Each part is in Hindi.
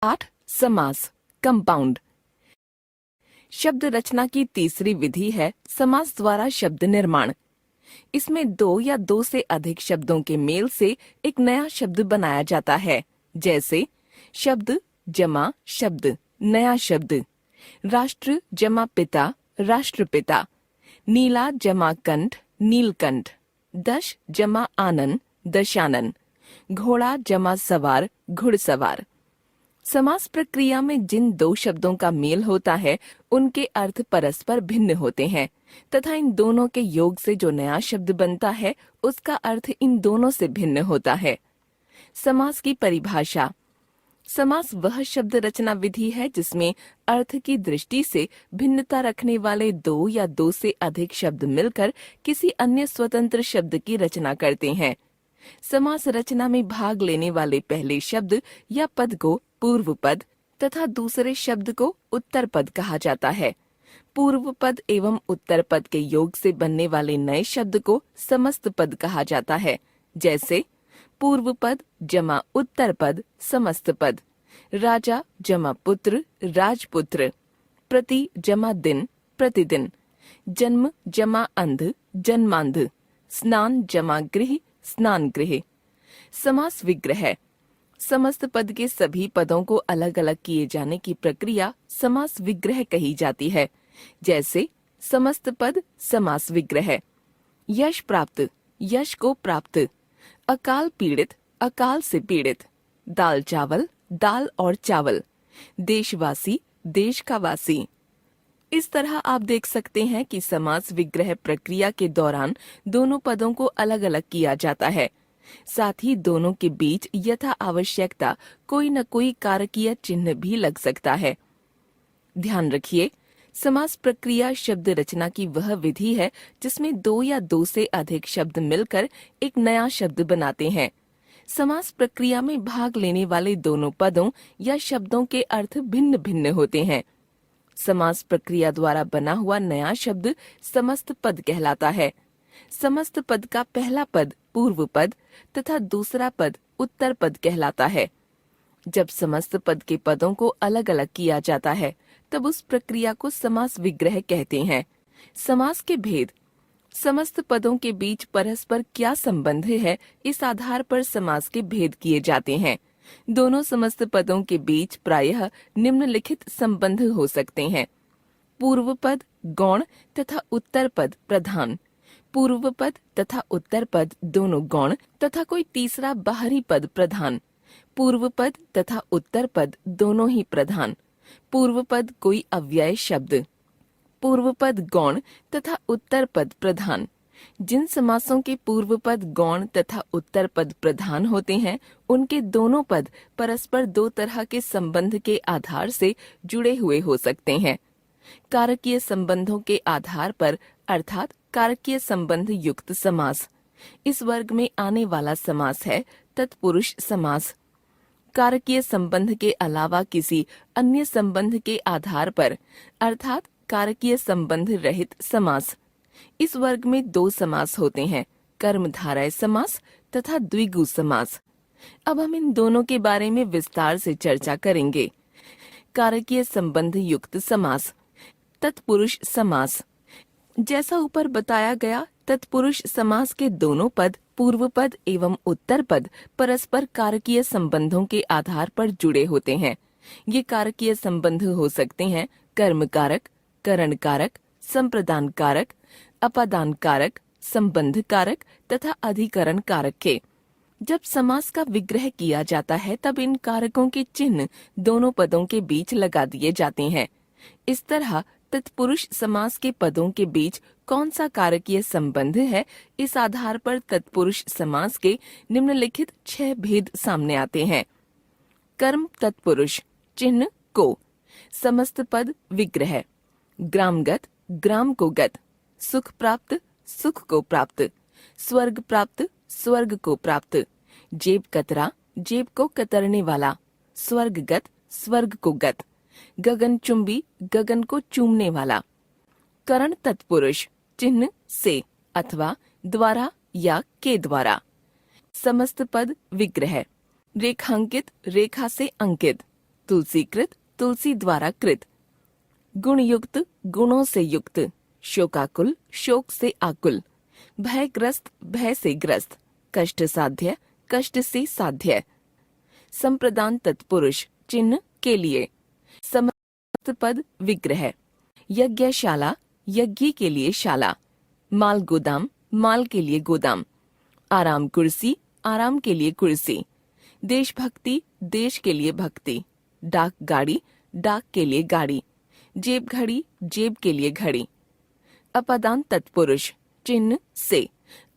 8. समास कंपाउंड। शब्द रचना की तीसरी विधि है समास द्वारा शब्द निर्माण। इसमें दो या दो से अधिक शब्दों के मेल से एक नया शब्द बनाया जाता है, जैसे शब्द जमा शब्द नया शब्द, राष्ट्र जमा पिता राष्ट्रपिता, नीला जमा कंठ नीलकंठ, दश जमा आनन दशानन, घोड़ा जमा सवार घुड़सवार। समास प्रक्रिया में जिन दो शब्दों का मेल होता है उनके अर्थ परस्पर भिन्न होते हैं तथा इन दोनों के योग से जो नया शब्द बनता है उसका अर्थ इन दोनों से भिन्न होता है। समास की परिभाषा। समास वह शब्द रचना विधि है जिसमें अर्थ की दृष्टि से भिन्नता रखने वाले दो या दो से अधिक शब्द मिलकर किसी अन्य स्वतंत्र शब्द की रचना करते हैं। समास रचना में भाग लेने वाले पहले शब्द या पद को पूर्व पद तथा दूसरे शब्द को उत्तर पद कहा जाता है। पूर्व पद एवं उत्तर पद के योग से बनने वाले नए शब्द को समस्त पद कहा जाता है, जैसे पूर्व पद जमा उत्तर पद समस्त पद, राजा जमा पुत्र राजपुत्र, प्रति जमा दिन प्रतिदिन, जन्म जमा अंध जन्मांध, स्नान जमा गृह स्नान गृह। समास विग्रह। समस्त पद के सभी पदों को अलग अलग किए जाने की प्रक्रिया समास विग्रह कही जाती है, जैसे समस्त पद समास विग्रह। यश प्राप्त यश को प्राप्त, अकाल पीड़ित अकाल से पीड़ित, दाल चावल दाल और चावल, देशवासी देश का वासी। इस तरह आप देख सकते हैं कि समास विग्रह प्रक्रिया के दौरान दोनों पदों को अलग अलग किया जाता है, साथ ही दोनों के बीच यथा आवश्यकता कोई न कोई कारकीय चिन्ह भी लग सकता है। ध्यान रखिए, समास प्रक्रिया शब्द रचना की वह विधि है जिसमें दो या दो से अधिक शब्द मिलकर एक नया शब्द बनाते हैं। समास प्रक्रिया में भाग लेने वाले दोनों पदों या शब्दों के अर्थ भिन्न भिन्न होते हैं। समास प्रक्रिया द्वारा बना हुआ नया शब्द समस्त पद कहलाता है। समस्त पद का पहला पद पूर्व पद तथा दूसरा पद उत्तर पद कहलाता है। जब समस्त पद के पदों को अलग अलग किया जाता है तब उस प्रक्रिया को समास विग्रह कहते हैं। समास के भेद। समस्त पदों के बीच परस्पर क्या संबंध है, इस आधार पर समास के भेद किए जाते हैं। दोनों समस्त पदों के बीच प्रायः निम्नलिखित संबंध हो सकते हैं। पूर्व पद गौण तथा उत्तर पद प्रधान, पूर्व पद तथा उत्तर पद दोनों गौण तथा कोई तीसरा बाहरी पद प्रधान, पूर्व पद तथा उत्तर पद दोनों ही प्रधान, पूर्व पद कोई अव्यय शब्द, पूर्व पद गौण तथा उत्तर पद प्रधान। जिन समासों के पूर्व पद गौण तथा उत्तर पद प्रधान होते हैं उनके दोनों पद परस्पर दो तरह के संबंध के आधार से जुड़े हुए हो सकते हैं। कारकीय संबंधों के आधार पर अर्थात कारकीय संबंध युक्त समास। इस वर्ग में आने वाला समास है तत्पुरुष समास। कारकीय संबंध के अलावा किसी अन्य संबंध के आधार पर अर्थात कारकीय संबंध रहित समास। इस वर्ग में दो समास होते हैं, कर्मधारय समास तथा द्विगु समास। अब हम इन दोनों के बारे में विस्तार से चर्चा करेंगे। कारकीय संबंध युक्त समास। तत्पुरुष समास। जैसा ऊपर बताया गया, तत्पुरुष समास के दोनों पद पूर्व पद एवं उत्तर पद परस्पर कारकीय संबंधों के आधार पर जुड़े होते हैं। ये कारकीय संबंध हो सकते हैं कर्म कारक, करण कारक, संप्रदान कारक, अपादान कारक, संबंध कारक तथा अधिकरण कारक के। जब समास का विग्रह किया जाता है तब इन कारकों के चिन्ह दोनों पदों के बीच लगा दिए जाते हैं। इस तरह तत्पुरुष समास के पदों के बीच कौन सा कारकीय संबंध है, इस आधार पर तत्पुरुष समास के निम्नलिखित 6 भेद सामने आते हैं। कर्म तत्पुरुष चिन्ह को, समस्त पद विग्रह, ग्रामगत ग्राम को गत, सुख प्राप्त सुख को प्राप्त, स्वर्ग प्राप्त स्वर्ग को प्राप्त, जेब कतरा जेब को कतरने वाला, स्वर्गगत स्वर्ग को गत, गगन चुंबी गगन को चूमने वाला। करण तत्पुरुष चिन्ह से अथवा द्वारा या के द्वारा। समस्त पद विग्रह, रेखांकित रेखा से अंकित, तुलसीकृत, तुलसी द्वारा कृत। गुणयुक्त, गुणों से युक्त। शोकाकुल, शोक से आकुल। भयग्रस्त, भय से ग्रस्त। कष्ट साध्य, कष्ट से साध्य। संप्रदान तत्पुरुष, चिन्ह के लिए। समस्त पद विग्रह। यज्ञशाला, यज्ञ के लिए शाला। माल गोदाम, माल के लिए गोदाम। आराम कुर्सी, आराम के लिए कुर्सी। देशभक्ति, देश के लिए भक्ति। डाक गाड़ी, डाक के लिए गाड़ी। जेब घड़ी, जेब के लिए घड़ी। अपादान तत्पुरुष, चिन्ह से,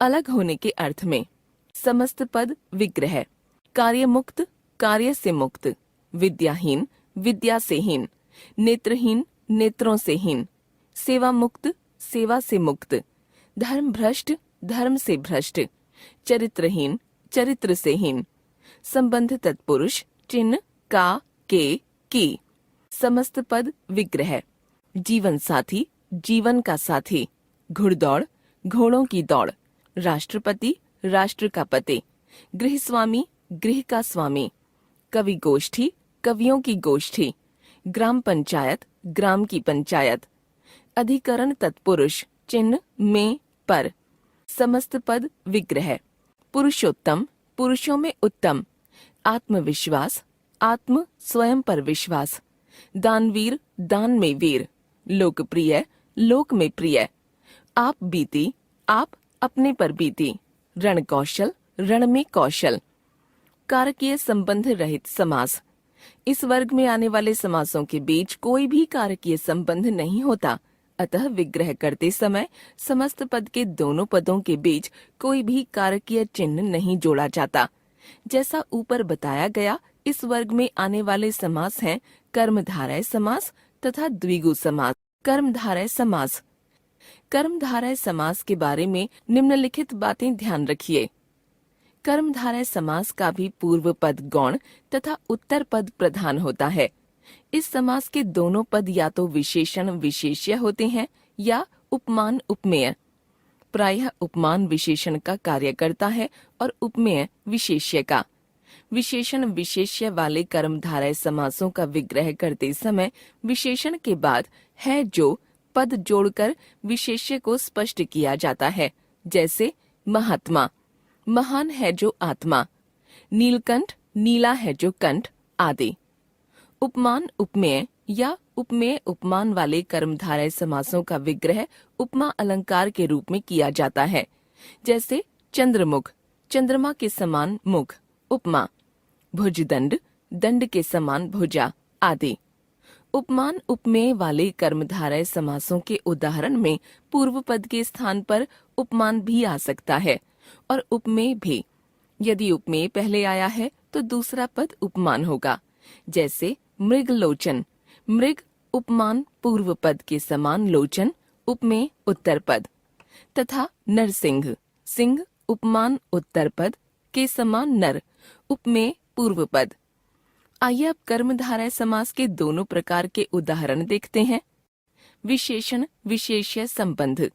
अलग होने के अर्थ में। समस्त पद विग्रह। कार्य मुक्त, कार्य से मुक्त। विद्याहीन, विद्या से हीन। नेत्रहीन, नेत्रों से हीन। सेवा मुक्त, सेवा से मुक्त। धर्म भ्रष्ट, धर्म से भ्रष्ट। चरित्रहीन, चरित्र से हीन। संबंध तत्पुरुष, चिन्ह का, के, की। समस्त पद विग्रह। जीवन साथी, जीवन का साथी। घुड़दौड़, घोड़ों की दौड़। राष्ट्रपति, राष्ट्र का पति। गृहस्वामी, गृह का स्वामी। कवि गोष्ठी, कवियों की गोष्ठी। ग्राम पंचायत, ग्राम की पंचायत। अधिकरण तत्पुरुष, चिन्ह में, पर। समस्त पद विग्रह। पुरुषोत्तम, पुरुषों में उत्तम। आत्मविश्वास, आत्म स्वयं पर विश्वास। दानवीर, दान में वीर। लोकप्रिय, लोक में प्रिय। आप बीती, आप अपने पर बीती। रण कौशल, रण में कौशल। कारकीय संबंध रहित समास। इस वर्ग में आने वाले समासों के बीच कोई भी कारकीय संबंध नहीं होता, अतः विग्रह करते समय समस्त पद के दोनों पदों के बीच कोई भी कारकीय चिन्ह नहीं जोड़ा जाता। जैसा ऊपर बताया गया, इस वर्ग में आने वाले समास हैं कर्मधारय समास तथा द्विगु समास। कर्मधारय समास। कर्मधारय समास के बारे में निम्नलिखित बातें ध्यान रखिए। कर्मधारय समास का भी पूर्व पद गौण तथा उत्तर पद प्रधान होता है। इस समास के दोनों पद या तो विशेषण विशेष्य होते हैं या उपमान उपमेय। प्रायः उपमान विशेषण का कार्य करता है और उपमेय विशेष्य का। विशेषण विशेष्य वाले कर्मधारय समासों का विग्रह करते समय विशेषण के बाद है जो पद जोड़कर विशेष्य को स्पष्ट किया जाता है, जैसे महात्मा, महान है जो आत्मा। नीलकंठ, नीला है जो कंठ आदि। उपमान उपमेय या उपमेय उपमान वाले कर्मधारय समासों का विग्रह उपमा अलंकार के रूप में किया जाता है, जैसे चंद्रमुख, चंद्रमा के समान मुख उपमा। भुजदंड, दंड के समान भुजा आदि। उपमान उपमेय वाले कर्मधारय समासों के उदाहरण में पूर्व पद के स्थान पर उपमान भी आ सकता है और उपमेय भी। यदि उपमेय पहले आया है तो दूसरा पद उपमान होगा, जैसे मृगलोचन, मृग उपमान पूर्व पद के समान लोचन उपमेय उत्तर पद। तथा नरसिंह, सिंह उपमान उत्तर पद के समान नर उपमेय पूर्व पद। आइए अब कर्मधारय समास के दोनों प्रकार के उदाहरण देखते हैं। विशेषण विशेष्य संबंध।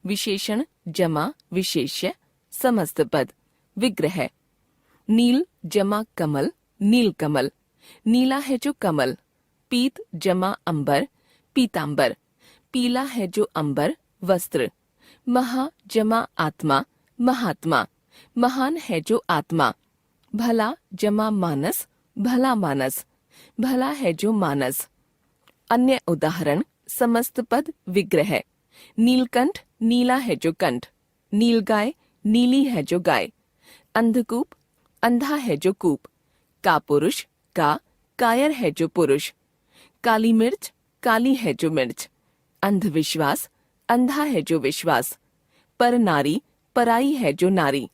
विशेषण जमा विशेष्य समस्त पद। विग्रह। नील जमा कमल, नील कमल। नीला है जो कमल। पीत जमा अंबर, पीतांबर। पीला है जो अंबर, वस्त्र। महा जमा आत्मा, महात्मा। महान है जो आत्मा। भला जमा मानस, भला मानस। भला है जो मानस। अन्य उदाहरण समस्त पद विग्रह। नीलकंठ, नीला है जो कंठ। नीलगाय, नीली है जो गाय। अंधकूप, अंधा है जो कूप। कापुरुष, का कायर है जो पुरुष। काली मिर्च, काली है जो मिर्च। अंधविश्वास, अंधा है जो विश्वास। पर नारी, पराई है जो नारी।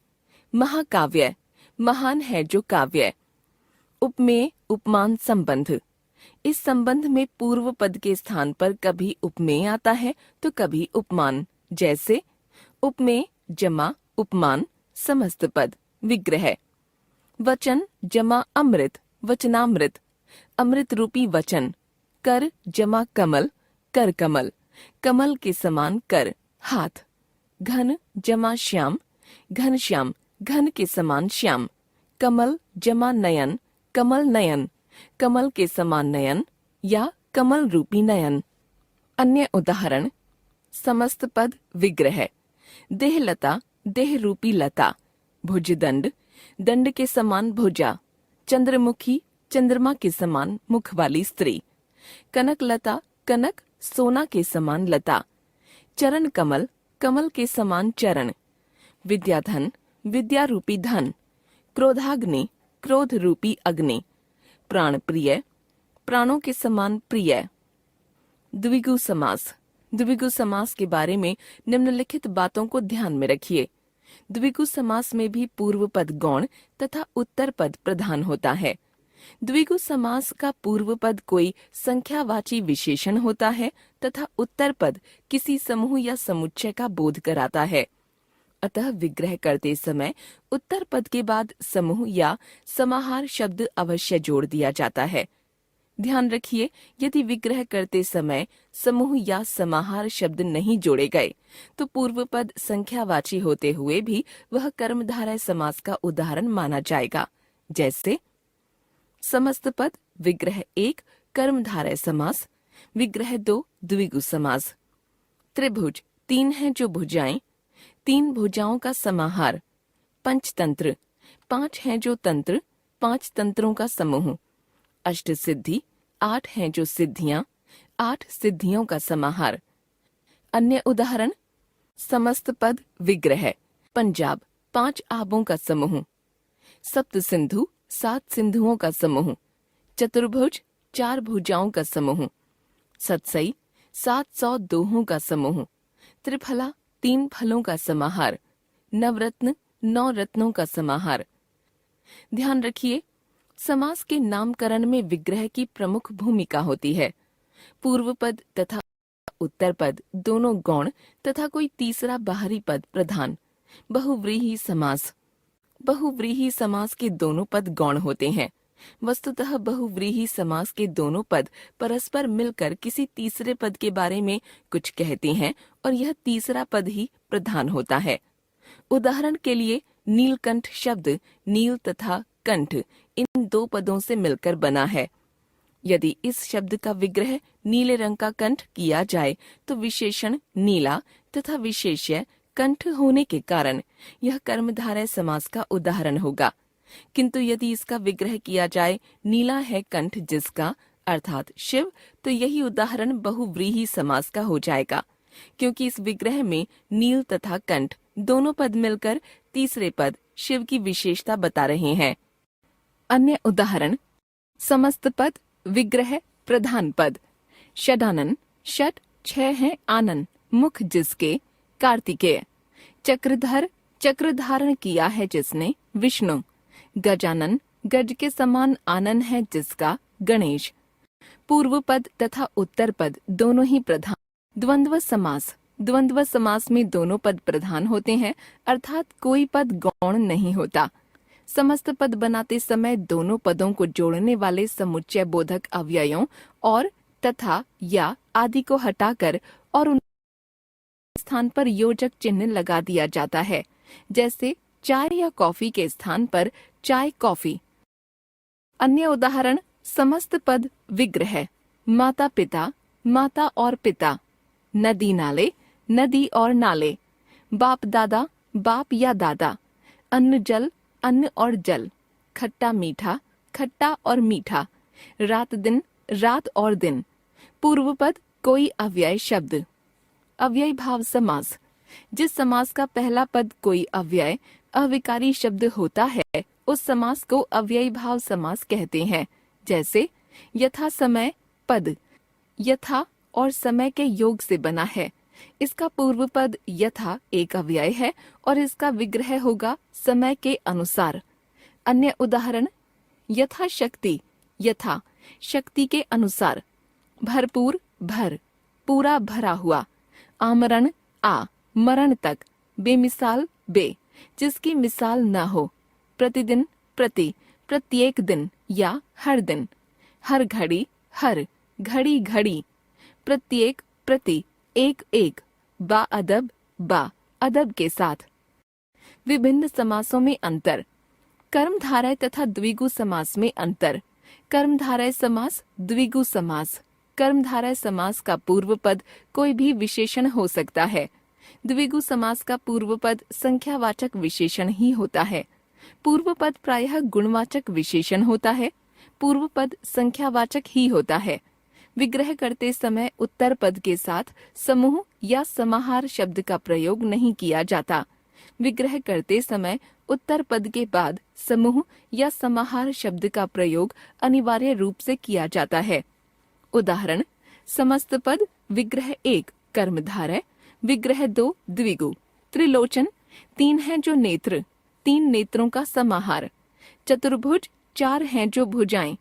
महाकाव्य, महान है जो काव्य। उपमेय उपमान संबंध। इस संबंध में पूर्व पद के स्थान पर कभी उपमेय आता है तो कभी उपमान, जैसे उपमेय जमा उपमान समस्त पद। विग्रह। वचन जमा अमृत, वचनामृत। अमृत रूपी वचन। कर जमा कमल, कर कमल। कमल के समान कर, हाथ। घन जमा श्याम, घनश्याम, घन के समान श्याम। कमल जमा नयन, कमल नयन। कमल के समान नयन या कमल रूपी नयन। अन्य उदाहरण समस्त पद विग्रह, देहलता देह रूपी लता, भुजदंड दंड के समान भुजा, चंद्रमुखी चंद्रमा के समान मुख वाली स्त्री, कनकलता कनक सोना के समान लता, चरण कमल कमल के समान चरण, विद्याधन विद्या रूपी धन, क्रोधाग्नि क्रोध रूपी अग्नि, प्राण प्रिय प्राणों के समान प्रिय। द्विगु समास। द्विगु समास के बारे में निम्नलिखित बातों को ध्यान में रखिए। द्विगु समास में भी पूर्व पद गौण तथा उत्तर पद प्रधान होता है। द्विगु समास का पूर्व पद कोई संख्यावाची विशेषण होता है तथा उत्तर पद किसी समूह या समुच्चय का बोध कराता है। अतः विग्रह करते समय उत्तर पद के बाद समूह या समाहार शब्द अवश्य जोड़ दिया जाता है। ध्यान रखिए, यदि विग्रह करते समय समूह या समाहार शब्द नहीं जोड़े गए तो पूर्व पद संख्यावाची होते हुए भी वह कर्मधारय समास का उदाहरण माना जाएगा। जैसे समस्त पद विग्रह 1 कर्मधारय समास, विग्रह 2 द्विगु समास। त्रिभुज 3 हैं जो भुजाएं, 3 भुजाओं का समाहार। पंचतंत्र 5 हैं जो तंत्र, 5 तंत्रों का समूह। अष्ट सिद्धि 8 हैं जो सिद्धियां, 8 सिद्धियों का समाहार। अन्य उदाहरण समस्त पद विग्रह, पंजाब 5 आबों का समूह, सप्त सिंधु 7 सिंधुओं का समूह, चतुर्भुज 4 भुजाओं का समूह, सतसई 700 दोहों का समूह, त्रिफला 3 फलों का समाहार, नवरत्न 9 रत्नों का समाहार। ध्यान रखिए, समास के नामकरण में विग्रह की प्रमुख भूमिका होती है। पूर्व पद तथा उत्तर पद दोनों गौण तथा कोई तीसरा बाहरी पद प्रधान। बहुव्रीहि समास। बहुव्रीहि समास के दोनों पद गौण होते हैं। वस्तुतः बहुव्रीहि समास के दोनों पद परस्पर मिलकर किसी तीसरे पद के बारे में कुछ कहते हैं और यह तीसरा पद ही प्रधान होता है। उदाहरण के लिए नीलकंठ शब्द नील तथा कंठ इन 2 पदों से मिलकर बना है। यदि इस शब्द का विग्रह नीले रंग का कंठ किया जाए तो विशेषण नीला तथा विशेष्य कंठ होने के कारण यह कर्मधारय समास का उदाहरण होगा। किंतु यदि इसका विग्रह किया जाए नीला है कंठ जिसका अर्थात शिव, तो यही उदाहरण बहुव्रीहि समास का हो जाएगा, क्योंकि इस विग्रह में नील तथा कंठ दोनों पद मिलकर तीसरे पद शिव की विशेषता बता रहे हैं। अन्य उदाहरण समस्त पद विग्रह प्रधान पद, षडानन षट 6 हैं आनन मुख जिसके, कार्तिकेय। चक्रधर चक्र धारण किया है जिसने, विष्णु। गजानन गज के समान आनन है जिसका, गणेश। पूर्व पद तथा उत्तर पद दोनों ही प्रधान। द्वंद्व समास। द्वंद्व समास में दोनों पद प्रधान होते हैं, अर्थात कोई पद गौण नहीं होता। समस्त पद बनाते समय दोनों पदों को जोड़ने वाले समुच्चय बोधक अव्ययों और तथा या आदि को हटाकर और उन स्थान पर योजक चिन्ह लगा दिया जाता है। जैसे चाय या कॉफी के स्थान पर चाय कॉफी। अन्य उदाहरण समस्त पद विग्रह, माता पिता माता और पिता, नदी नाले नदी और नाले, बाप दादा बाप या दादा, अन्न जल अन्न और जल, खट्टा मीठा खट्टा और मीठा, रात दिन रात और दिन। पूर्व पद कोई अव्यय शब्द। अव्यय भाव समास। जिस समास का पहला पद कोई अव्यय अविकारी शब्द होता है उस समास को अव्ययी भाव समास कहते हैं। जैसे यथा समय पद यथा और समय के योग से बना है। इसका पूर्व पद यथा एक अव्यय है और इसका विग्रह होगा समय के अनुसार। अन्य उदाहरण यथा शक्ति यथा शक्ति के अनुसार, भरपूर भर पूरा भरा हुआ, आमरण आ मरण तक, बेमिसाल बे जिसकी मिसाल न हो, प्रतिदिन प्रति प्रत्येक दिन या हर दिन, हर घड़ी हर घड़ी घड़ी, प्रत्येक प्रति एक एक, बा अदब के साथ। विभिन्न समासों में अंतर। कर्मधारय तथा द्विगु समास में अंतर। कर्मधारय समास, द्विगु समास। कर्मधारय समास का पूर्व पद कोई भी विशेषण हो सकता है। द्विगु समास का पूर्व पद संख्यावाचक विशेषण ही होता है। पूर्व पद प्रायः गुणवाचक विशेषण होता है। पूर्व पद संख्यावाचक ही होता है। विग्रह करते समय उत्तर पद के साथ समूह या समाहार शब्द का प्रयोग नहीं किया जाता। विग्रह करते समय उत्तर पद के बाद समूह या समाहार शब्द का प्रयोग अनिवार्य रूप से किया जाता है। उदाहरण, समस्त पद विग्रह 1 कर्मधारय, विग्रह 2 द्विगु। त्रिलोचन, 3 हैं जो नेत्र, 3 नेत्रों का समाहार। चतुर्भुज, 4 हैं जो भुजाएं,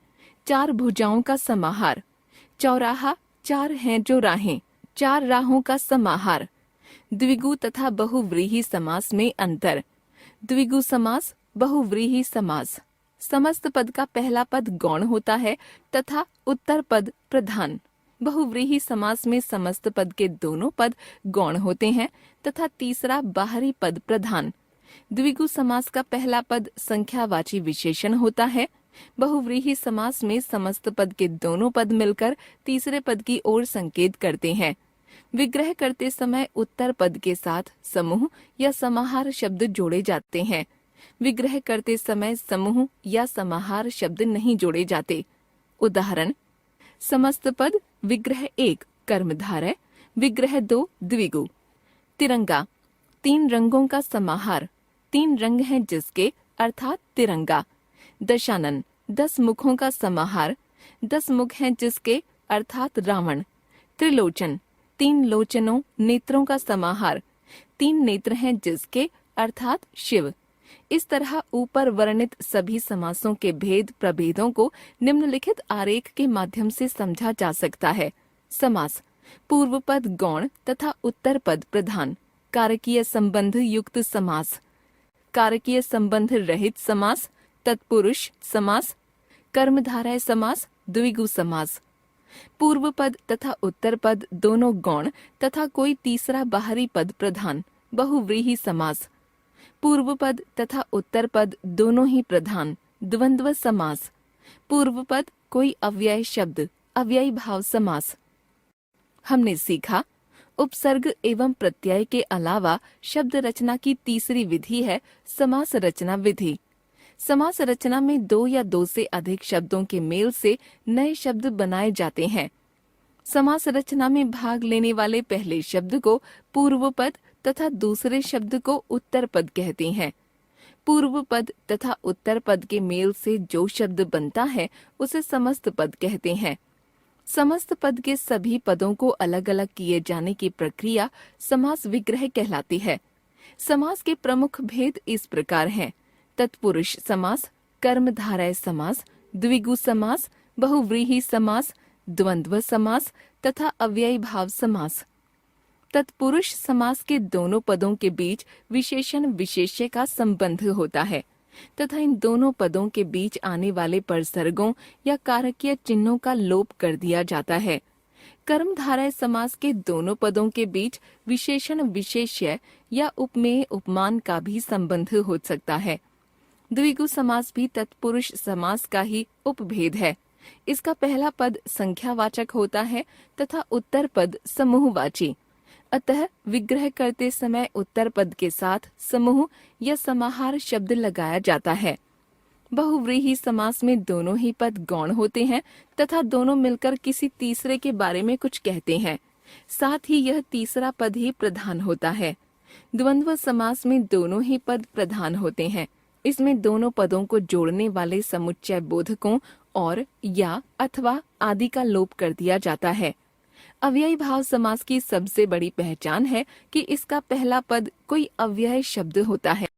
4 भुजाओं का समाहार। चौराहा, 4 हैं जो राहें, 4 राहों का समाहार। द्विगु तथा बहुव्रीहि समास में अंतर। द्विगु समास, बहुव्रीहि समास। समस्त पद का पहला पद गौण होता है तथा उत्तर पद प्रधान। बहुव्रीहि समास में समस्त पद के दोनों पद गौण होते हैं तथा तीसरा बाहरी पद प्रधान। द्विगु समास का पहला पद संख्यावाची विशेषण होता है। बहुव्रीहि समास में समस्त पद के दोनों पद मिलकर तीसरे पद की ओर संकेत करते हैं। विग्रह करते समय उत्तर पद के साथ समूह या समाहार शब्द जोड़े जाते हैं। विग्रह करते समय समूह या समाहार शब्द नहीं जोड़े जाते। उदाहरण, समस्त पद विग्रह 1 कर्मधारय, विग्रह 2 द्विगु। तिरंगा, 3 रंगों का समाहार, 3 रंग हैं जिसके, अर्थात तिरंगा। दशानन, 10 मुखों का समाहार, 10 मुख हैं जिसके, अर्थात रावण। त्रिलोचन, 3 लोचनों नेत्रों का समाहार, 3 नेत्र हैं जिसके, अर्थात शिव। इस तरह ऊपर वर्णित सभी समासों के भेद प्रभेदों को निम्नलिखित आरेख के माध्यम से समझा जा सकता है। समास, पूर्व पद गौण तथा उत्तर पद प्रधान। कारकीय संबंध युक्त समास। कारकीय संबंध रहित समास, तत्पुरुष समास। कर्मधारय समास, द्विगु समास। पूर्व पद तथा उत्तर पद दोनों गौण तथा कोई तीसरा बाहरी पद प्रधान, बहुव्रीहि समास। पूर्व पद तथा उत्तर पद दोनों ही प्रधान, द्वंद्व समास। पूर्व पद कोई अव्यय शब्द, अव्ययी भाव समास। हमने सीखा, उपसर्ग एवं प्रत्यय के अलावा शब्द रचना की तीसरी विधि है समास रचना विधि। समास रचना में 2 या 2 से अधिक शब्दों के मेल से नए शब्द बनाए जाते हैं। समास रचना में भाग लेने वाले पहले शब्द को पूर्व पद तथा दूसरे शब्द को उत्तर पद कहते हैं। पूर्व पद तथा उत्तर पद के मेल से जो शब्द बनता है उसे समस्त पद कहते हैं। समस्त पद के सभी पदों को अलग अलग किए जाने की प्रक्रिया समास विग्रह कहलाती है। समास के प्रमुख भेद इस प्रकार हैं: तत्पुरुष समास, कर्मधारय समास, द्विगु समास, बहुव्रीहि समास, द्वंद्व समास तथा अव्ययी भाव समास। तत्पुरुष समास के दोनों पदों के बीच विशेषण विशेष्य का संबंध होता है तथा इन दोनों पदों के बीच आने वाले परसर्गों या कारकीय चिन्हों का लोप कर दिया जाता है। कर्मधारय समास के दोनों पदों के बीच विशेषण विशेष्य या उपमेय उपमान का भी संबंध हो सकता है। द्विगु समास भी तत्पुरुष समास का ही उपभेद है। इसका पहला पद संख्यावाचक होता है तथा उत्तर पद समूहवाची। अतः विग्रह करते समय उत्तर पद के साथ समूह या समाहार शब्द लगाया जाता है। बहुव्रीहि समास में दोनों ही पद गौण होते हैं तथा दोनों मिलकर किसी तीसरे के बारे में कुछ कहते हैं। साथ ही यह तीसरा पद ही प्रधान होता है। द्वंद्व समास में दोनों ही पद प्रधान होते हैं। इसमें दोनों पदों को जोड़ने वाले समुच्चय बोधकों और या अथवा आदि का लोप कर दिया जाता है। अव्ययी भाव समास की सबसे बड़ी पहचान है कि इसका पहला पद कोई अव्यय शब्द होता है।